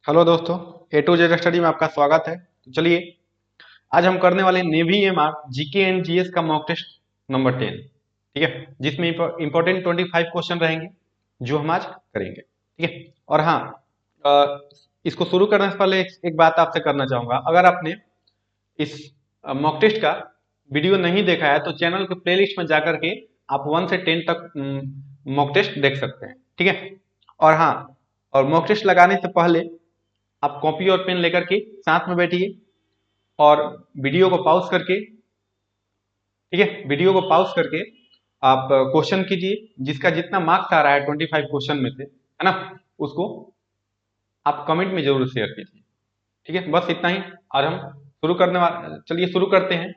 Hello दोस्तों, ए to Z study में आपका स्वागत है। तो चलिए, आज हम करने वाले navy MR GK and GS का मॉक टेस्ट नंबर 10। ठीक है, जिसमें इंपॉर्टेंट 25 क्वेश्चन रहेंगे जो हम आज करेंगे। ठीक है, और हाँ, अ, इसको शुरू करने से पहले एक बात आपसे करना चाहूंगा। अगर आपने इस मॉक टेस्ट का वीडियो नहीं देखा है तो चैनल के प्लेलिस्ट में जाकर के आप 1 से 10 तक मॉक टेस्ट देख सकते हैं। ठीक है, और हाँ, और मॉक टेस्ट लगाने से पहले आप कॉपी और पेन लेकर के साथ में बैठिए और वीडियो को पॉज करके, ठीक है, वीडियो को पॉज करके आप क्वेश्चन कीजिए। जिसका जितना मार्क्स आ रहा है 25 क्वेश्चन में से, है ना, उसको आप कमेंट में जरूर शेयर कीजिए। ठीक है, बस इतना ही। और हम शुरू करने वाले, चलिए शुरू करते हैं।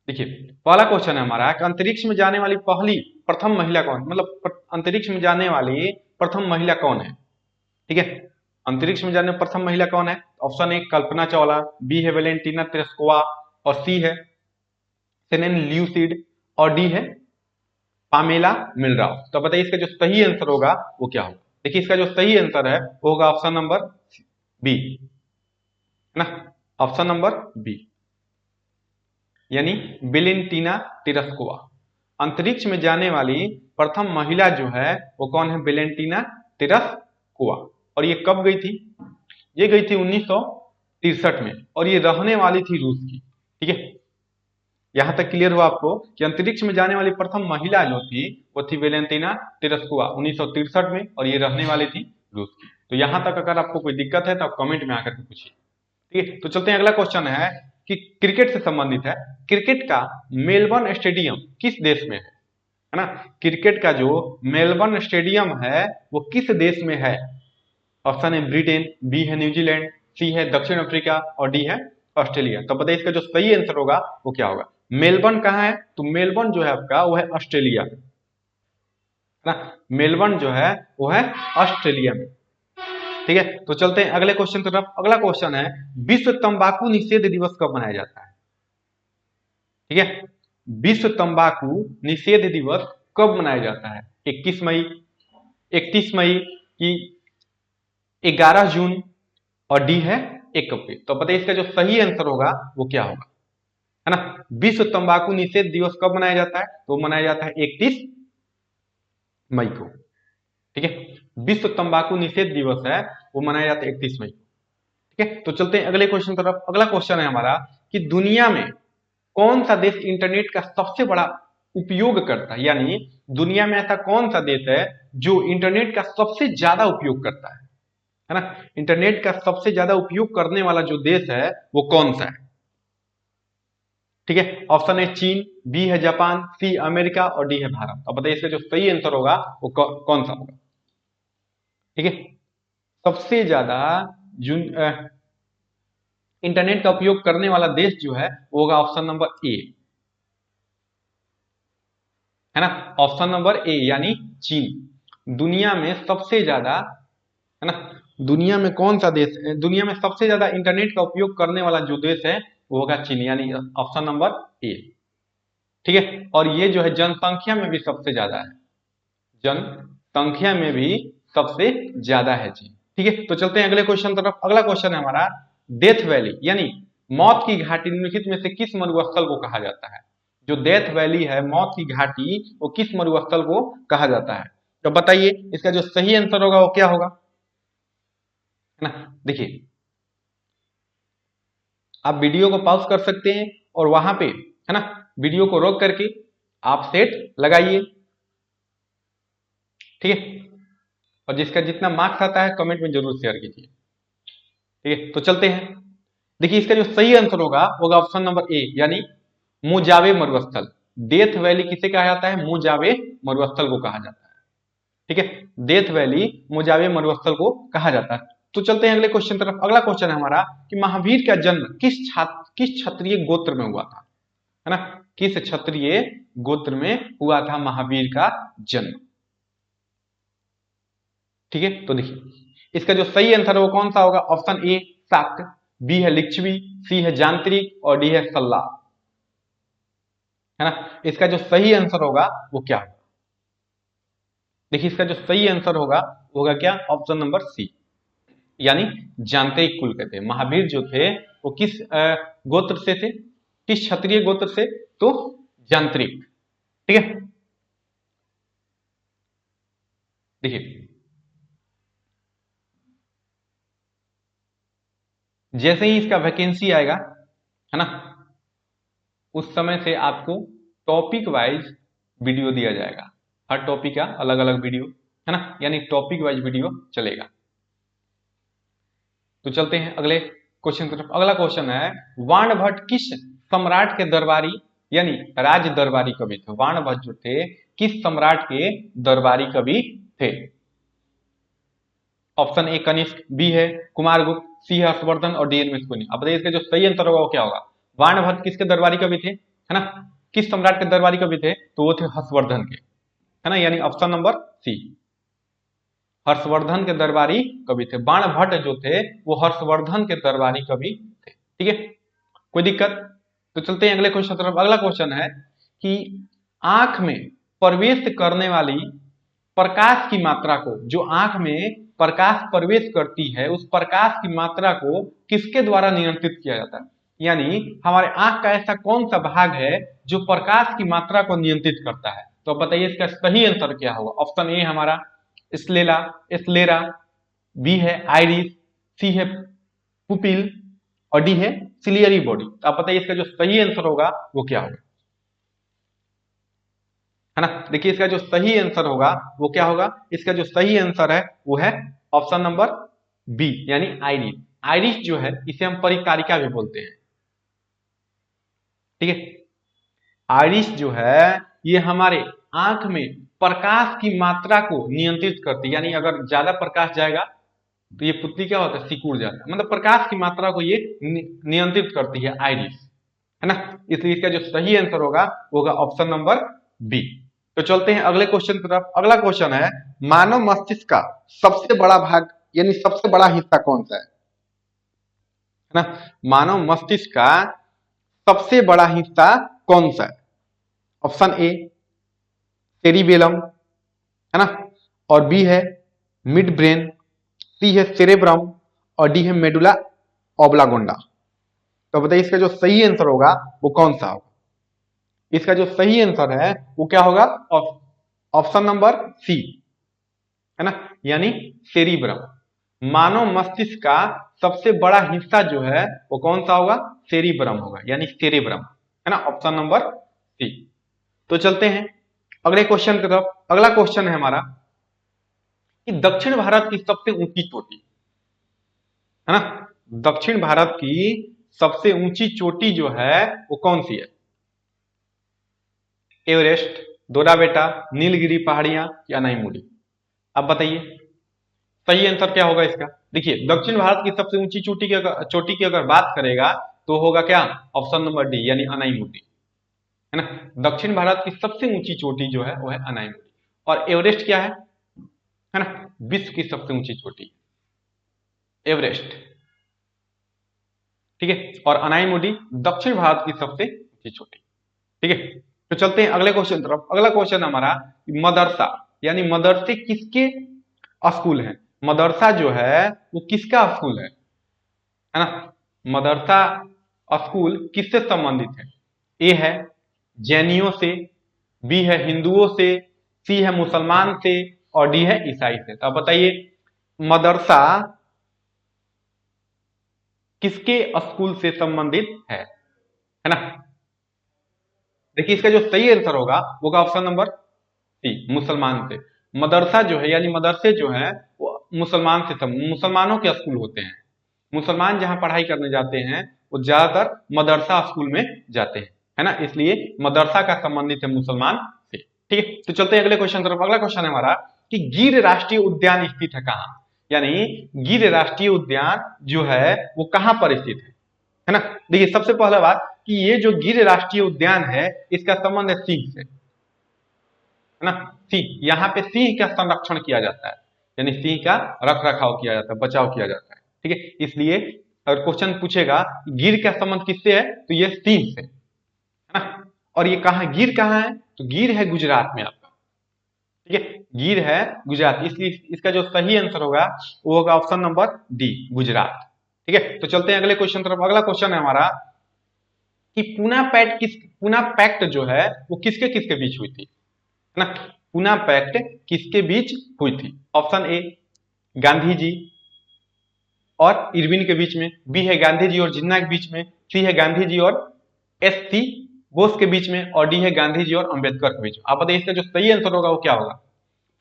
देखिए, पहला क्वेश्चन है हमारा कि अंतरिक्ष में जाने वाली पहली प्रथम महिला कौन, मतलब अंतरिक्ष में जाने वाली प्रथम महिला कौन है। ठीक है, अंतरिक्ष में जाने प्रथम महिला कौन है? Option A Kalpana Chawla, B है वेलेंटीना तेरेस्कोवा, और सी है सेनेन ल्यूसिड, और डी है पामेला मिलराव। तो बताइए इसका जो सही आंसर होगा वो क्या होगा। देखिए, इसका जो सही आंसर है वो होगा ऑप्शन नंबर बी, है ना, ऑप्शन नंबर बी, यानी वेलेंटीना तेरेस्कोवा। अंतरिक्ष में जाने वाली प्रथम महिला जो है वो कौन है? Valentina Tereshkova. और ये कब गई थी? ये गई थी 1963 में, और ये रहने वाली थी रूस की। ठीक है, यहां तक क्लियर हुआ आपको कि अंतरिक्ष में जाने वाली प्रथम महिला जो थी वो थी वेलेंटीना तेरेस्कोवा 1963 में, और ये रहने वाली थी रूस की। तो यहां तक अगर आपको कोई दिक्कत है तो आप कमेंट में आकर के पूछिए। ठीक है, तो चलते हैं। अगला क्वेश्चन है कि क्रिकेट से संबंधित है। क्रिकेट का मेलबर्न स्टेडियम किस देश में है ना? क्रिकेट का जो मेलबर्न स्टेडियम है वो किस देश में है? ऑप्शन है ब्रिटेन, बी है न्यूजीलैंड, सी है दक्षिण अफ्रीका, और डी है ऑस्ट्रेलिया। तो बताइए इसका जो सही आंसर होगा वो क्या होगा। मेलबर्न कहाँ है? तो मेलबर्न जो है आपका वो है ऑस्ट्रेलिया में, है ना। मेलबर्न जो है वो है ऑस्ट्रेलिया में। ठीक है, तो चलते हैं अगले क्वेश्चन की तरफ। अगला क्वेश्चन है विश्व तंबाकू निषेध दिवस कब मनाया जाता है? ठीक है, विश्व तंबाकू निषेध दिवस कब मनाया जाता है? 21 मई, 31 मई, की 11 जून, और डी है 1 अप्रैल। तो बताइए इसका जो सही आंसर होगा वो क्या होगा, है ना। विश्व तंबाकू निषेध दिवस कब मनाया जाता है? तो मनाया जाता है 31 मई को। ठीक है, विश्व तंबाकू निषेध दिवस है वो मनाया जाता है 31 मई को। ठीक है, तो चलते हैं अगले क्वेश्चन तरफ। अगला क्वेश्चन है हमारा कि दुनिया में कौन सा देश इंटरनेट का सबसे बड़ा उपयोग करता है, यानी दुनिया में ऐसा कौन सा देश है जो इंटरनेट का सबसे ज्यादा उपयोग करता है ना। इंटरनेट का सबसे ज्यादा उपयोग करने वाला जो देश है वो कौन सा है? ठीक है, ऑप्शन है चीन, बी है जापान, सी अमेरिका, और डी है भारत। अब बताइए इसका जो सही आंसर होगा वो कौन सा होगा। ठीक है, सबसे ज्यादा इंटरनेट का उपयोग करने वाला देश जो है वो होगा ऑप्शन नंबर ए, है ना, ऑप्शन नंबर ए यानी चीन। दुनिया में सबसे ज्यादा, है ना, दुनिया में कौन सा देश, दुनिया में सबसे ज्यादा इंटरनेट का उपयोग करने वाला जो देश है वो होगा चीन, यानी ऑप्शन नंबर ए। ठीक है, और ये जो है जनसंख्या में भी सबसे ज्यादा है, जनसंख्या में भी सबसे ज्यादा है चीन। ठीक है, तो चलते हैं अगले क्वेश्चन तरफ। अगला क्वेश्चन है हमारा डेथ वैली यानी मौत की घाटी निम्नलिखित में से किस मरुस्थल को कहा जाता है? जो डेथ वैली है, मौत की घाटी, वो किस मरुस्थल को कहा जाता है? तो बताइए इसका जो सही आंसर होगा वो क्या होगा, है ना। देखिए, आप वीडियो को पॉज कर सकते हैं और वहां पे, है ना, वीडियो को रोक करके आप सेट लगाइए। ठीक है, और जिसका जितना मार्क्स आता है कमेंट में जरूर शेयर कीजिए। ठीक है, तो चलते हैं। देखिए, इसका जो सही आंसर होगा ऑप्शन नंबर ए, यानी मुजावे मरुस्थल। डेथ वैली किसे कहा जाता है? मुजावे मरुस्थल को कहा जाता है। ठीक है, डेथ वैली मुजावे मरुस्थल को कहा जाता है। तो चलते हैं अगले क्वेश्चन तरफ। अगला क्वेश्चन है हमारा कि महावीर का जन्म किस क्षत्रिय गोत्र में हुआ था, है ना। किस क्षत्रिय गोत्र में हुआ था महावीर का जन्म? ठीक है, तो देखिए इसका जो सही आंसर है वो कौन सा होगा। ऑप्शन ए शाक्त, बी है लिच्छवी, सी है जांत्रिक, और डी है सल्ला, है ना। इसका जो सही आंसर होगा वो क्या होगा? देखिए, इसका जो सही आंसर होगा वो होगा क्या? ऑप्शन नंबर सी, यानी जांत्रिक कुल के थे। महावीर जो थे वो किस गोत्र से थे, किस क्षत्रिय गोत्र से, तो जांत्रिक। ठीक है, देखिए जैसे ही इसका वैकेंसी आएगा, है ना, उस समय से आपको टॉपिक वाइज वीडियो दिया जाएगा। हर टॉपिक का अलग अलग वीडियो, है ना, यानी टॉपिक वाइज वीडियो चलेगा। तो चलते हैं अगले क्वेश्चन की तरफ। अगला क्वेश्चन है, वाणभट्ट किस सम्राट के दरबारी यानी राज दरबारी कवि थे? वाणभट्ट जो थे किस सम्राट के दरबारी कवि थे? ऑप्शन ए कनिष्क, बी है कुमारगुप्त, सी है हर्षवर्धन और डी है मुस्कुनी। अब बताइए इसका जो सही आंसर होगा वो क्या होगा? वाणभट्ट किसके दरबारी कवि थे, है ना, किस सम्राट के दरबारी कवि थे? तो वो थे हर्षवर्धन के, है ना, यानी ऑप्शन नंबर सी, हर्षवर्धन के दरबारी कवि थे। बाणभट्ट जो थे वो हर्षवर्धन के दरबारी कवि थे। ठीक है, कोई दिक्कत? तो चलते हैं अगले क्वेश्चन तरफ। अगला क्वेश्चन है कि आंख में प्रवेश करने वाली प्रकाश की मात्रा को, जो आंख में प्रकाश प्रवेश करती है उस प्रकाश की मात्रा को किसके द्वारा नियंत्रित किया जाता है? यानी हमारे आंख का ऐसा कौन सा भाग है जो प्रकाश की मात्रा को नियंत्रित करता है? तो बताइए इसका सही आंसर क्या होगा? ऑप्शन ए हमारा स्लेला स्लेरा, बी है आइरिस, सी है पुपिल और डी है सिलियरी बॉडी। तो आप बताइए इसका जो सही आंसर होगा वो क्या होगा, है ना? देखिए इसका जो सही आंसर होगा वो क्या होगा? इसका जो सही आंसर है वो है ऑप्शन नंबर बी, यानी आइरिस। आइरिस जो है इसे हम परिकारिका भी बोलते हैं। ठीक है, आइरिस जो है ये हमारे आंख में प्रकाश की मात्रा को नियंत्रित करती है, यानी अगर ज्यादा प्रकाश जाएगा तो ये पुतली क्या होता है? सिकुड़ जाता है, मतलब प्रकाश की मात्रा को ये नियंत्रित करती है आइरिस, है ना। इसलिए इसका जो सही आंसर होगा वो होगा ऑप्शन नंबर बी। तो चलते हैं अगले क्वेश्चन की तरफ। अगला क्वेश्चन है, मानव मस्तिष्क का सबसे बड़ा भाग यानी सबसे बड़ा हिस्सा कौन सा है ना? मानव मस्तिष्क का सबसे बड़ा हिस्सा कौन सा है? ऑप्शन ए सेरिबेलम, है ना, और बी है मिड ब्रेन, सी है सेरेब्रम और डी है मेडुला ऑब्लागोंडा। तो बताइए इसका जो सही आंसर होगा वो कौन सा होगा? इसका जो सही आंसर है वो क्या होगा? ऑप्शन नंबर सी, है ना, यानी सेरिब्रम। मानव मस्तिष्क का सबसे बड़ा हिस्सा जो है वो कौन सा होगा? सेरिब्रम होगा, यानी सेरेब्रम, है ना, ऑप्शन नंबर सी। तो चलते हैं अगले क्वेश्चन की तरफ। अगला क्वेश्चन है हमारा कि दक्षिण भारत की सबसे ऊंची चोटी, है ना, दक्षिण भारत की सबसे ऊंची चोटी जो है वो कौन सी है? एवरेस्ट, डोराबेटा, नीलगिरी पहाड़ियां या अनाईमुड़ी? अब बताइए सही आंसर क्या होगा इसका? देखिए दक्षिण भारत की सबसे ऊंची चोटी की अगर बात करेगा तो होगा क्या? ऑप्शन नंबर डी, यानी अनाईमुड़ी, है ना। दक्षिण भारत की सबसे ऊंची चोटी जो है वो है अनाईमुड़ी। और एवरेस्ट क्या है ना, विश्व की सबसे ऊंची चोटी एवरेस्ट। ठीक है, और अनाईमुडी दक्षिण भारत की सबसे ऊंची चोटी। ठीक है, तो चलते हैं अगले क्वेश्चन तरफ। अगला क्वेश्चन हमारा मदरसा यानी मदरसे किसके स्कूल है? मदरसा जो है वो किसका स्कूल है ना? मदरसा स्कूल किससे संबंधित है? ए है जैनियों से, बी है हिंदुओं से, सी है मुसलमान से और डी है ईसाई से। तो आप बताइए मदरसा किसके स्कूल से संबंधित है ना? देखिए इसका जो सही आंसर होगा वो का ऑप्शन नंबर सी, मुसलमान से। मदरसा जो है यानी मदरसे जो है वो मुसलमानों के स्कूल होते हैं। मुसलमान जहां पढ़ाई करने जाते हैं वो ज्यादातर मदरसा स्कूल में जाते हैं, है ना, इसलिए मदरसा का संबंधित है मुसलमान से। ठीक है, तो चलते हैं अगले क्वेश्चन तरफ। अगला क्वेश्चन है हमारा कि गिर राष्ट्रीय उद्यान स्थित है कहाँ? यानी गिर राष्ट्रीय उद्यान जो है वो कहां पर स्थित है ना? देखिए सबसे पहला बात कि ये जो गिर राष्ट्रीय उद्यान है इसका संबंध है सिंह से, है ना। सिंह, यहाँ पे सिंह का संरक्षण किया जाता है, यानी सिंह का रख रखाव किया जाता है, बचाव किया जाता है। ठीक है, इसलिए अगर क्वेश्चन पूछेगा गिर का संबंध किससे है तो ये सिंह से, है ना। और ये कहा गिर कहाँ है? तो गिर है गुजरात में आपका। ठीक है, गिर है गुजरात, इसलिए इसका जो सही आंसर होगा वो होगा ऑप्शन नंबर डी, गुजरात। ठीक है, तो चलते हैं अगले क्वेश्चन तरफ। अगला क्वेश्चन है हमारा कि पूना पैक्ट जो है वो किसके किसके बीच हुई थी, है ना। पूना पैक्ट किसके बीच हुई थी? ऑप्शन ए गांधी जी और इरविन के बीच में, बी है गांधी जी और जिन्ना के बीच में, सी है गांधी जी और एस.सी. बोस के बीच में, और डी है गांधी जी और अंबेडकर के बीच में। आप बताइए इसका जो सही आंसर होगा वो क्या होगा?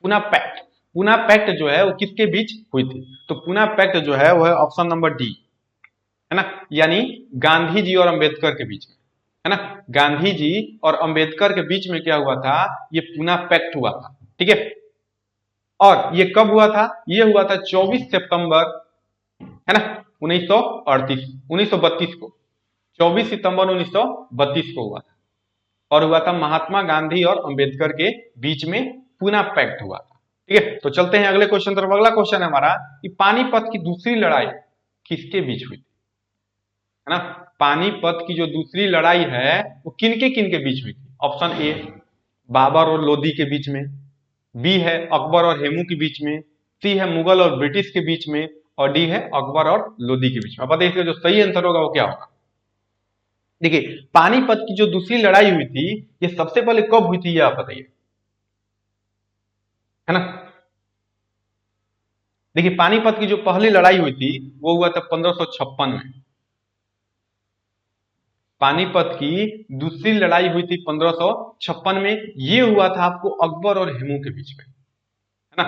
पूना पैक्ट जो है वो किसके बीच हुई थी? तो पूना पैक्ट जो है वो है ऑप्शन नंबर डी, है ना, यानी गांधी जी और अंबेडकर के बीच में, है ना। गांधी जी और अंबेडकर के बीच में क्या हुआ था? ये पूना पैक्ट हुआ था। ठीक है, और ये कब हुआ था? ये हुआ था 24 सितंबर, है ना, 1932 को, 24 सितंबर 1932 को हुआ था, और हुआ था महात्मा गांधी और अंबेडकर के बीच में पूना पैक्ट हुआ था। ठीक है, तो चलते हैं अगले क्वेश्चन तरफ। अगला क्वेश्चन है हमारा कि पानीपत की दूसरी लड़ाई किसके बीच हुई थी, है ना। पानीपत की जो दूसरी लड़ाई है वो किन के बीच हुई थी? ऑप्शन ए बाबर और लोदी के बीच में, बी है अकबर और हेमू के बीच में, सी है मुगल और ब्रिटिश के बीच में, और डी है अकबर और लोदी के बीच में। अब बताइए इसका जो सही आंसर होगा वो क्या होगा? देखिए पानीपत की जो दूसरी लड़ाई हुई थी ये सबसे पहले कब हुई थी ये आप बताइए, है ना। देखिए पानीपत की जो पहली लड़ाई हुई थी वो हुआ था 1556 में। पानीपत की दूसरी लड़ाई हुई थी 1556 में, ये हुआ था आपको अकबर और हेमू के बीच में, है ना।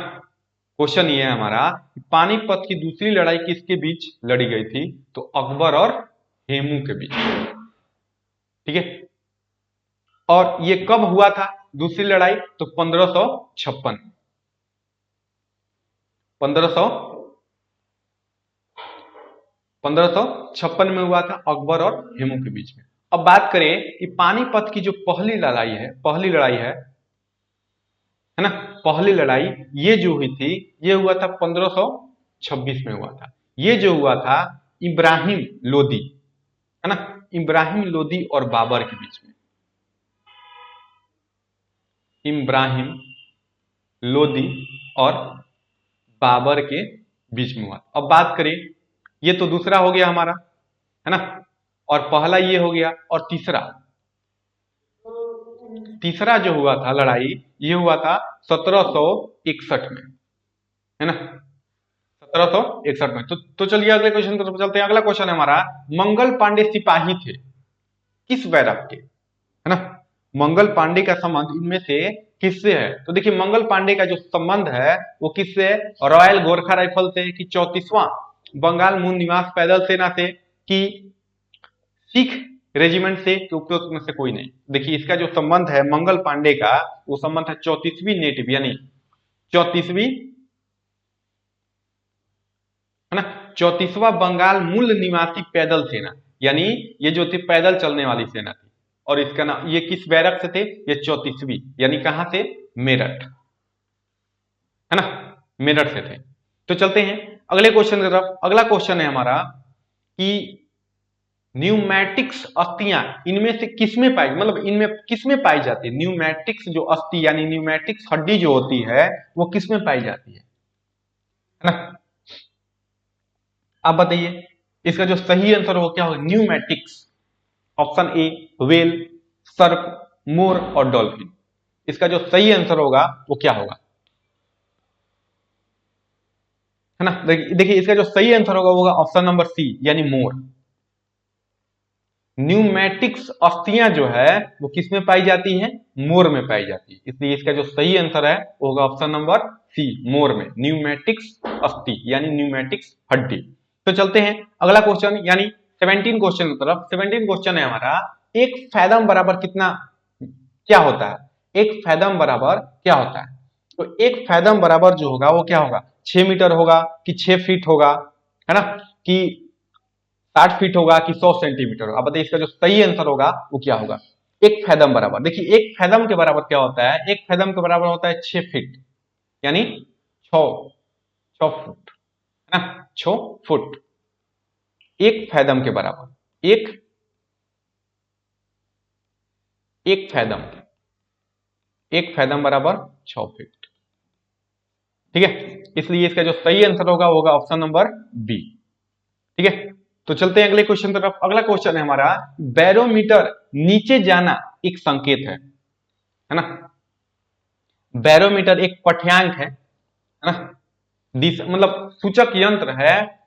क्वेश्चन ये है हमारा कि पानीपत की दूसरी लड़ाई किसके बीच लड़ी गई थी? तो अकबर और हेमू के बीच, ठीक है। और ये कब हुआ था दूसरी लड़ाई? तो 1556 1556 में हुआ था अकबर और हेमू के बीच में। अब बात करें कि पानीपत की जो पहली लड़ाई है ना, पहली लड़ाई ये जो हुई थी ये हुआ था 1526 में हुआ था। ये जो हुआ था इब्राहिम लोदी, है ना, इब्राहिम लोदी और बाबर के बीच में, इब्राहिम लोदी और बाबर के बीच में हुआ। अब बात करें, ये तो दूसरा हो गया हमारा, है ना, और पहला ये हो गया, और तीसरा जो हुआ था लड़ाई ये हुआ था 1761 में, है ना, 1761 में। तो चलिए अगले क्वेश्चन की तरफ चलते हैं। अगला क्वेश्चन है हमारा, मंगल पांडे सिपाही थे किस बैरक के, है ना। मंगल पांडे का संबंध इनमें से किससे है? तो देखिए मंगल पांडे का जो संबंध है वो किससे है? रॉयल गोरखा राइफल से, कि 34वां बंगाल मूल निवास पैदल सेना से, कि सिख रेजिमेंट से, कि उपरोक्त में से कोई नहीं। देखिए इसका जो संबंध है मंगल पांडे का वो संबंध है 34वीं नेटिव, यानी 34वीं, है ना, 34वां बंगाल मूल निवासी पैदल सेना, यानी ये जो थी पैदल चलने वाली सेना थी। और इसका नाम, ये किस बैरक से थे? ये 34वीं, यानी कहां से? मेरठ, है ना, मेरठ से थे। तो चलते हैं अगले क्वेश्चन की तरफ। अगला क्वेश्चन है हमारा कि न्यूमैटिक्स अस्थियां इनमें से किसमें पाई, मतलब इनमें किसमें पाई जाती है? न्यूमैटिक्स जो अस्थि यानी न्यूमैटिक्स हड्डी जो होती है वो किसमें पाई जाती है ना। आप बताइए इसका जो सही आंसर हो क्या होगा? न्यूमैटिक्स, ऑप्शन ए वेल, सर्प, मोर और डॉल्फिन। इसका जो सही आंसर होगा वो क्या होगा, है ना। देखिए इसका जो सही आंसर होगा वो होगा ऑप्शन नंबर सी, यानी मोर। न्यूमैटिक्स अस्थियां जो है वो किसमें पाई जाती हैं? मोर में पाई जाती है, इसलिए इसका जो सही आंसर है वो होगा ऑप्शन नंबर सी, मोर में न्यूमैटिक्स अस्थि यानी न्यूमैटिक्स हड्डी। तो चलते हैं अगला क्वेश्चन यानी 17 क्वेश्चन की तरफ। 17 क्वेश्चन है हमारा, एक फैदम बराबर कितना, क्या होता है? एक फैदम बराबर क्या होता है? तो एक फैदम बराबर जो होगा वो क्या होगा? 6 मीटर होगा, कि 6 फीट होगा, है ना, कि 60 फीट होगा, कि 100 सेंटीमीटर होगा? अब बताइए इसका जो सही आंसर होगा वो क्या होगा? एक फैदम बराबर, देखिए एक फैदम के बराबर क्या होता है? एक फैदम के बराबर होता है 6 फीट, यानी 6 6 फुट, है ना, 6 फुट। एक फैदम के बराबर, एक फैदम, एक फैदम बराबर 6 फीट। ठीक है, इसलिए इसका जो सही आंसर होगा ऑप्शन नंबर बी। ठीक है, तो चलते हैं अगले क्वेश्चन तरफ। अगला क्वेश्चन है हमारा, बैरोमीटर नीचे जाना एक संकेत है ना। बैरोमीटर एक पठ्यांक है ना, मतलब सूचक यंत्र है।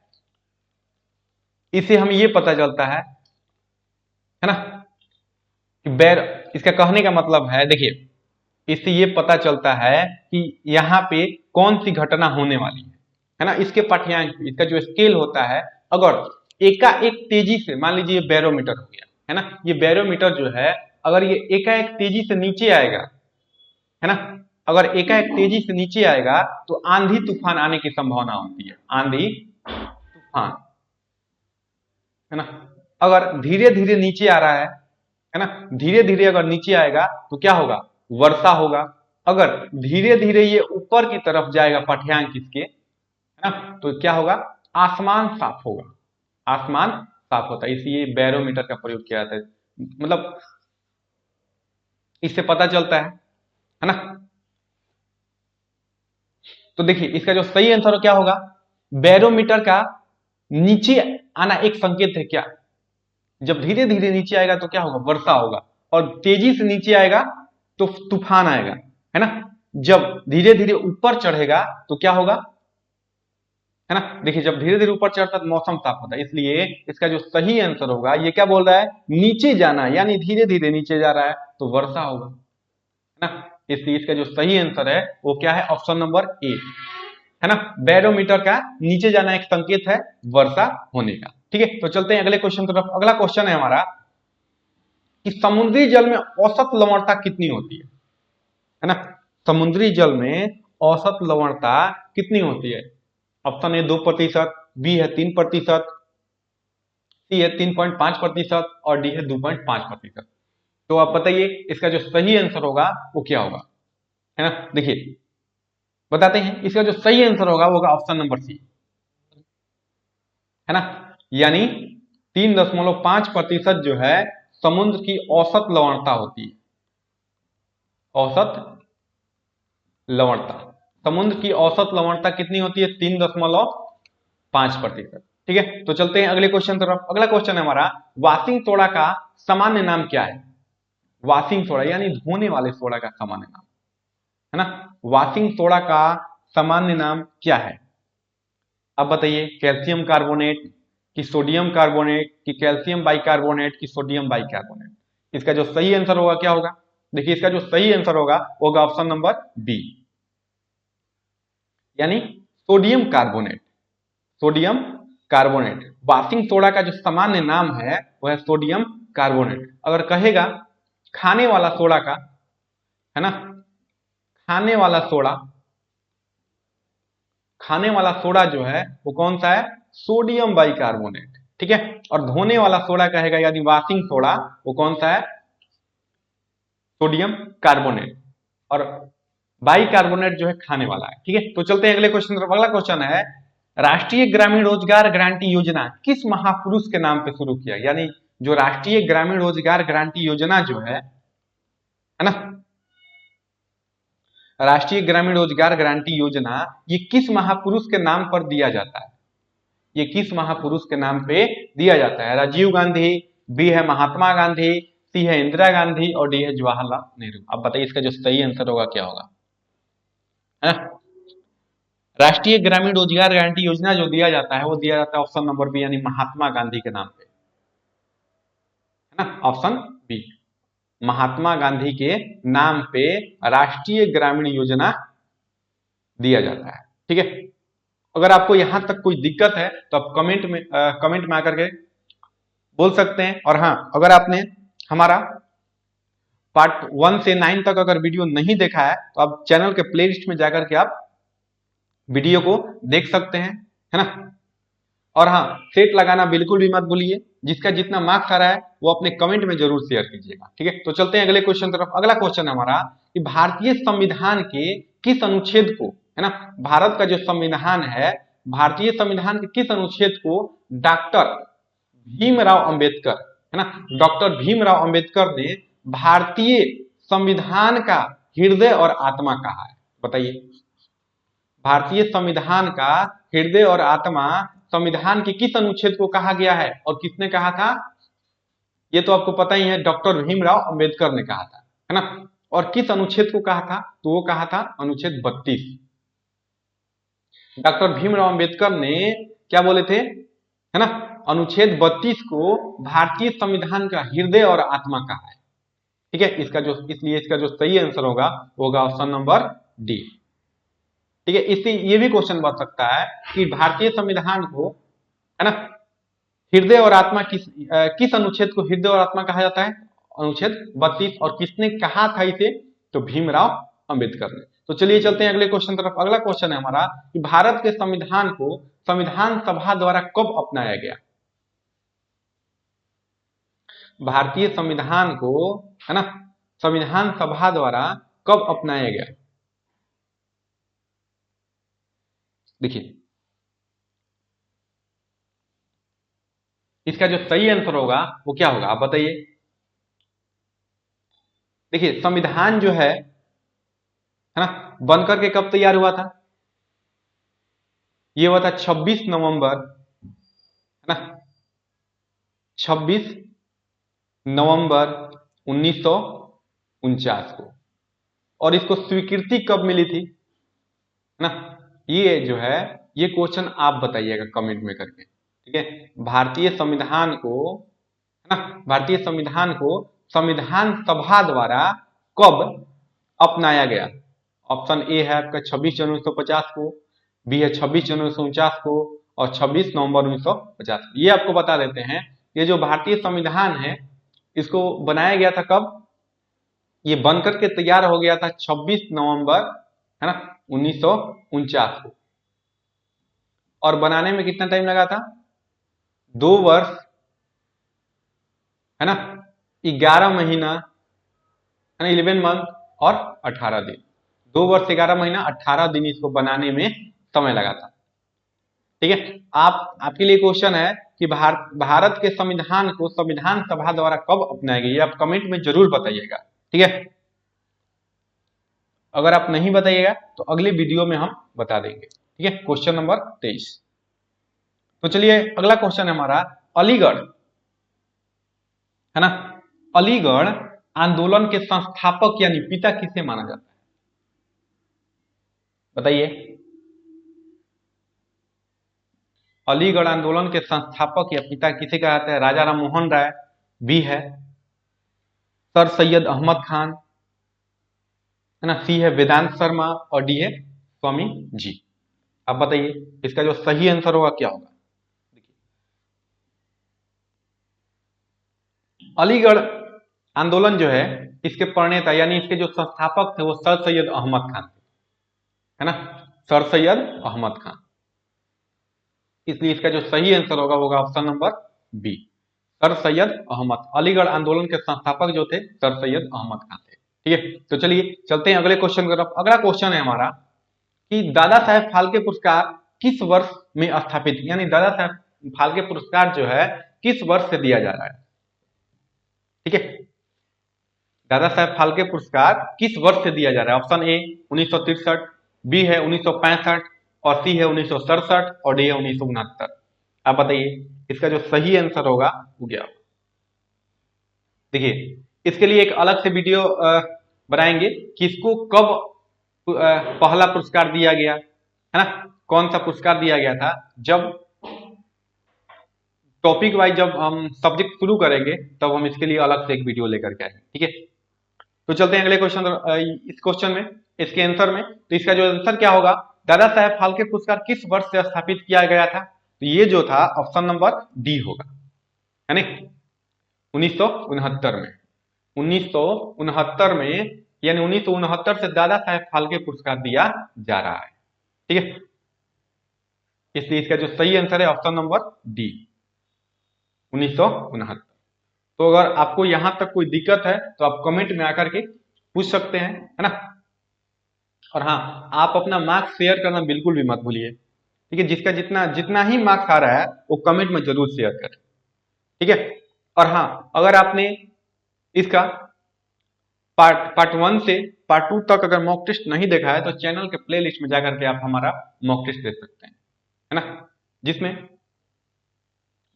इसे हम ये पता चलता है ना कि इसका कहने का मतलब है, देखिए इससे ये पता चलता है कि यहाँ पे कौन सी घटना होने वाली है ना। इसके पाठ्यांक इसका जो स्केल होता है, अगर एकाएक तेजी से, मान लीजिए ये बैरोमीटर हो गया है ना, ये बैरोमीटर जो है अगर ये एकाएक तेजी से नीचे आएगा है ना, अगर एकाएक तेजी से नीचे आएगा तो आंधी तूफान आने की संभावना होती है, आंधी तूफान है ना। अगर धीरे धीरे नीचे आ रहा है ना, धीरे धीरे अगर नीचे आएगा तो क्या होगा, वर्षा होगा। अगर धीरे धीरे ये ऊपर की तरफ जाएगा पाठ्यांक इसके, है ना, तो क्या होगा, आसमान साफ होगा, आसमान साफ होता है। इसलिए बैरोमीटर का प्रयोग किया जाता है, मतलब इससे पता चलता है ना। तो देखिए इसका जो सही आंसर क्या होगा, बैरोमीटर का नीचे आना एक संकेत है क्या, जब धीरे धीरे नीचे आएगा तो क्या होगा, वर्षा होगा, और तेजी से नीचे आएगा तो तूफान आएगा, है ना। जब धीरे धीरे ऊपर चढ़ेगा तो क्या होगा, है ना। देखिए जब धीरे धीरे ऊपर चढ़ता है तो मौसम साफ होता है, इसलिए इसका जो सही आंसर होगा, ये क्या बोल रहा है, नीचे जाना, यानी धीरे धीरे नीचे जा रहा है तो वर्षा होगा, है ना। इसलिए इसका जो सही आंसर है वो क्या है, ऑप्शन नंबर ए, है ना। बैरोमीटर का नीचे जाना एक संकेत है वर्षा होने का। ठीक है, तो चलते हैं अगले क्वेश्चन तरफ। अगला क्वेश्चन है हमारा कि समुद्री जल में औसत लवणता कितनी होती है ना। समुद्री जल में औसत लवणता कितनी होती है। ऑप्शन ए 2%, बी है 3%, सी है 3.5% और डी है 2.5%। तो आप बताइए इसका जो सही आंसर होगा वो क्या होगा, है ना। देखिए बताते हैं, इसका जो सही आंसर होगा वो होगा ऑप्शन नंबर सी, है ना। यानी 3.5% जो है समुद्र की औसत लवणता होती है, औसत लवणता। समुद्र की औसत लवणता कितनी होती है, 3.5%। ठीक है, तो चलते हैं अगले क्वेश्चन तरफ। अगला क्वेश्चन है हमारा, वॉशिंग सोडा का सामान्य नाम क्या है। वॉशिंग सोडा यानी धोने वाले सोडा का सामान्य नाम, है ना। वॉशिंग सोडा का सामान्य नाम क्या है, अब बताइए, कैल्शियम कार्बोनेट कि सोडियम कार्बोनेट कि कैल्शियम बाइकार्बोनेट कि सोडियम बाइकार्बोनेट। इसका जो सही आंसर होगा क्या होगा, देखिए इसका जो सही आंसर होगा वो होगा ऑप्शन नंबर बी, यानी sodium carbonate, sodium carbonate. Washing soda का जो सामान्य नाम है वह है सोडियम कार्बोनेट। अगर कहेगा खाने वाला सोडा का, है ना, खाने वाला सोडा, खाने वाला सोडा जो है वो कौन सा है, सोडियम बाइकार्बोनेट। ठीक है, और धोने वाला सोडा कहेगा यानी वॉशिंग सोडा, वो कौन सा है, सोडियम कार्बोनेट, और बाइकार्बोनेट जो है खाने वाला है। ठीक है, तो चलते हैं अगले क्वेश्चन तरफ। अगला क्वेश्चन है, राष्ट्रीय ग्रामीण रोजगार गारंटी योजना किस महापुरुष के नाम पे शुरू किया, यानी जो राष्ट्रीय ग्रामीण रोजगार गारंटी योजना जो है ना, राष्ट्रीय ग्रामीण रोजगार गारंटी योजना, ये किस महापुरुष के नाम पर दिया जाता है, ये किस महापुरुष के नाम पे दिया जाता है। राजीव गांधी, बी है महात्मा गांधी, सी है इंदिरा गांधी और डी है जवाहरलाल नेहरू। अब बताइए इसका जो सही आंसर होगा क्या होगा, है ना। राष्ट्रीय ग्रामीण रोजगार गारंटी योजना जो दिया जाता है वो दिया जाता है ऑप्शन नंबर बी, यानी महात्मा गांधी के नाम पे, है ना, ऑप्शन बी, महात्मा गांधी के नाम पे राष्ट्रीय ग्रामीण योजना दिया जाता है। ठीक है, अगर आपको यहां तक कोई दिक्कत है तो आप कमेंट में आकर के बोल सकते हैं। और हाँ, अगर आपने हमारा पार्ट 1 से 9 तक अगर वीडियो नहीं देखा है तो आप चैनल के प्लेलिस्ट में जाकर के आप वीडियो को देख सकते हैं, है ना। और हाँ, सेट लगाना बिल्कुल भी मत भूलिए, जिसका जितना मार्क्स आ रहा है वो अपने कमेंट में जरूर शेयर कीजिएगा। ठीक है, तो चलते हैं अगले क्वेश्चन तरफ। अगला क्वेश्चन है हमारा कि भारतीय संविधान के किस अनुच्छेद को, है ना, भारत का जो संविधान है, भारतीय संविधान के किस अनुच्छेद को डॉक्टर भीमराव अंबेडकर, है ना, डॉक्टर भीमराव अंबेडकर ने भारतीय संविधान का हृदय और आत्मा कहा है, बताइए। भारतीय संविधान का हृदय और आत्मा संविधान के किस अनुच्छेद को कहा गया है और किसने कहा था? ये तो आपको पता ही है, डॉक्टर भीमराव अंबेडकर ने कहा था, है ना। और किस अनुच्छेद को कहा था? तो वो कहा था अनुच्छेद 32। डॉक्टर भीमराव अंबेडकर ने क्या बोले थे, है ना, अनुच्छेद 32 को भारतीय संविधान का हृदय और आत्मा कहा है। ठीक है, इसलिए इसका जो सही आंसर होगा वो होगा ऑप्शन नंबर डी। ठीक है, इससे ये भी क्वेश्चन बन सकता है कि भारतीय संविधान को, है ना, हृदय और आत्मा किस अनुच्छेद को हृदय और आत्मा कहा जाता है? अनुच्छेद 32। और किसने कहा था इसे? तो भीमराव अंबेडकर ने। तो चलिए चलते हैं अगले क्वेश्चन तरफ। अगला क्वेश्चन है हमारा कि भारत के संविधान को संविधान सभा द्वारा कब अपनाया गया? भारतीय संविधान को, है ना, संविधान सभा द्वारा कब अपनाया गया? देखिए, इसका जो सही आंसर होगा वो क्या होगा, आप बताइए। देखिए, संविधान जो है ना, बनकर के कब तैयार हुआ था? ये हुआ था 26 नवंबर, है ना, 26 नवंबर 1949 को। और इसको स्वीकृति कब मिली थी, है ना? ये जो है, ये क्वेश्चन आप बताइएगा कमेंट में करके। ठीक है, भारतीय संविधान को, है ना, भारतीय संविधान को संविधान सभा द्वारा कब अपनाया गया? ऑप्शन ए है आपका 26 जनवरी 1950 को, बी है 26 जनवरी 1949 को, और 26 नवंबर 1950 को। ये आपको बता देते हैं, ये जो भारतीय संविधान है इसको बनाया गया था कब? ये बनकर के तैयार हो गया था 26 नवंबर, है ना, 1949 को। और बनाने में कितना टाइम लगा था? 2 वर्ष, है ना, 11 महीना, है ना, 11 मंथ और 18 दिन। 2 वर्ष 11 महीना 18 दिन इसको बनाने में समय लगा था। ठीक है, आपके लिए क्वेश्चन है कि भारत के संविधान को संविधान सभा द्वारा कब अपनाया गया? ये आप कमेंट में जरूर बताइएगा। ठीक है, अगर आप नहीं बताइएगा तो अगले वीडियो में हम बता देंगे। ठीक है, क्वेश्चन नंबर 23। तो चलिए अगला क्वेश्चन है हमारा, अलीगढ़, है ना, अलीगढ़ आंदोलन के संस्थापक यानी पिता किसे माना जाता है? बताइए। अलीगढ़ आंदोलन के संस्थापक या पिता किसे कहा जाता है? राजा राम मोहन राय, बी है सर सैयद अहमद खान, है ना, सी है वेदांत शर्मा, और डी है स्वामी जी। आप बताइए इसका जो सही आंसर होगा क्या होगा? अलीगढ़ आंदोलन जो है इसके प्रणेता यानी इसके जो संस्थापक थे वो सर सैयद अहमद खान थे, है ना, सर सैयद अहमद खान। इसलिए इसका जो सही आंसर होगा होगा option number B, sir Syed Ahmad. Aligarh आंदोलन के संस्थापक जो थे सर सैयद अहमद खान थे। ठीक है, तो चलिए चलते हैं अगले क्वेश्चन की तरफ। अगला क्वेश्चन है हमारा कि दादा साहेब फाल्के पुरस्कार किस वर्ष में स्थापित, यानी दादा साहेब फाल्के पुरस्कार जो है किस वर्ष से दिया जा रहा है? ठीक है, दादा साहेब फाल्के पुरस्कार किस वर्ष से दिया जा रहा है? ऑप्शन ए 1963, बी है 1965, और सी है 1967, और डी है 1969। आप बताइए इसका जो सही आंसर होगा वो क्या होगा? देखिए, इसके लिए एक अलग से वीडियो बनाएंगे कि इसको कब पहला पुरस्कार दिया गया, है ना, कौन सा पुरस्कार दिया गया था। जब टॉपिक वाइज जब हम सब्जेक्ट शुरू करेंगे तब हम इसके लिए अलग से एक वीडियो लेकर के आएंगे। ठीक है, तो चलते हैं अगले क्वेश्चन, इस क्वेश्चन में, इसके आंसर में। तो इसका जो आंसर क्या होगा, दादा साहेब फाल्के पुरस्कार किस वर्ष से स्थापित किया गया था? तो ये जो था ऑप्शन नंबर डी होगा, है ना, 1969 में। 1969 में, यानी 1969 से दादा साहेब फाल्के पुरस्कार दिया जा रहा है। ठीक है, इसलिए इसका जो सही आंसर है ऑप्शन नंबर डी, 1969। तो अगर आपको यहां तक कोई दिक्कत है तो आप कमेंट में आकर के पूछ सकते हैं, है ना। और हाँ, आप अपना मार्क्स शेयर करना बिल्कुल भी मत भूलिए। ठीक है, जिसका जितना जितना ही मार्क्स आ रहा है वो कमेंट में जरूर शेयर करें। ठीक है, और हाँ, अगर आपने इसका पार्ट 1 से पार्ट 2 तक अगर मॉक टेस्ट नहीं देखा है तो चैनल के प्लेलिस्ट में जाकर के आप हमारा मॉक टेस्ट देख सकते हैं, है ना,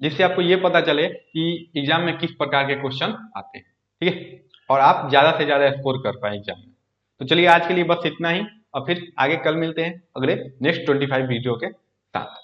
जिससे आपको ये पता चले कि एग्जाम में किस प्रकार के क्वेश्चन आते हैं, ठीक है, और आप ज्यादा से ज्यादा स्कोर कर पाए एग्जाम में। तो चलिए आज के लिए बस इतना ही, और फिर आगे कल मिलते हैं अगले नेक्स्ट 25 वीडियो के साथ।